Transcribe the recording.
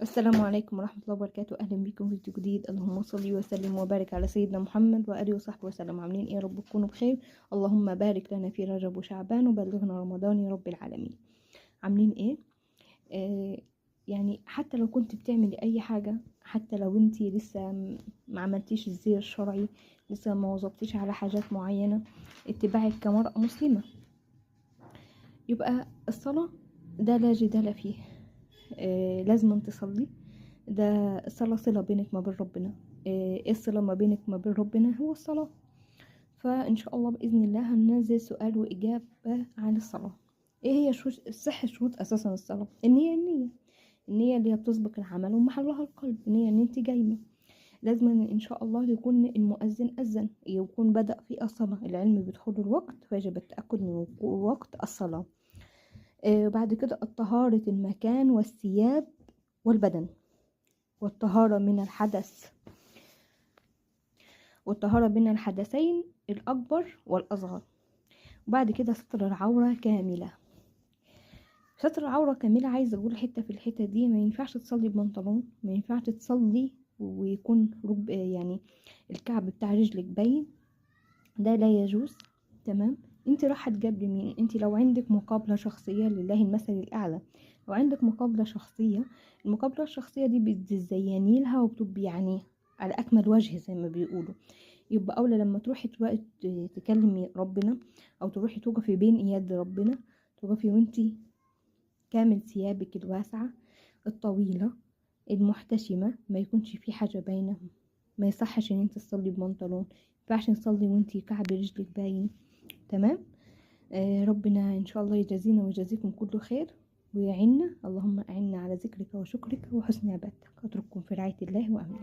السلام عليكم ورحمة الله وبركاته. أهلا بكم في فيديو جديد. اللهم صل وسلم وبارك على سيدنا محمد وآله وصحبه وسلم. عاملين إيه يا رب تكونوا بخير؟ اللهم بارك لنا في رجب وشعبان وبلغنا رمضان يا رب العالمين. عاملين إيه؟ يعني حتى لو كنت بتعملي أي حاجة، حتى لو انتي لسه ما عملتيش الزي الشرعي، لسه ما وظبتيش على حاجات معينة، اتباعك كمرأة مسلمة، يبقى الصلاة ده لا جدال فيه. لازم تصلي. ده الصلاة صلة بينك ما بين ربنا. ايه الصلة ما بينك ما بين ربنا؟ هو الصلاة. فإن شاء الله بإذن الله هننزل سؤال وإجابة عن الصلاة. ايه هي صحة شروط أساسا الصلاة؟ النية اللي هي بتسبق العمل ومحلها القلب. النية ان انت جايمة، لازم إن شاء الله يكون المؤذن أذن، يكون بدأ في الصلاة، العلم بدخول الوقت، فيجب التأكد من وقت الصلاة. بعد كده طهارة المكان والثياب والبدن، والطهارة من الحدثين الأكبر والأصغر. وبعد كده ستر العورة كاملة. ستر العورة كاملة عايزة أقول حتة في الحتة دي، ما ينفعش تصلي ببنطلون، ما ينفعش تصلي ويكون يعني الكعب بتاع رجلك باين، ده لا يجوز. تمام؟ انت راح تجابري مين؟ انت لو عندك مقابلة شخصية، لله المثل الأعلى، لو عندك مقابلة شخصية، المقابلة الشخصية دي بتزيني لها وبتبقي يعني على أكمل وجه زي ما بيقولوا. يبقى أولى لما تروحي تكلمي ربنا، أو تروحي توقفي بين إياد ربنا، توقفي وانتي كامل ثيابك الواسعة الطويلة المحتشمة، ما يكونش في حاجة باينة. ما يصحش ان انت تصلي ببنطلون، مينفعش نصلي وانتي كعب رجلك باين. تمام؟ ربنا ان شاء الله يجازينا ويجازيكم كل خير ويعيننا. اللهم اعنا على ذكرك وشكرك وحسن عبادتك. اترككم في رعاية الله وامنه.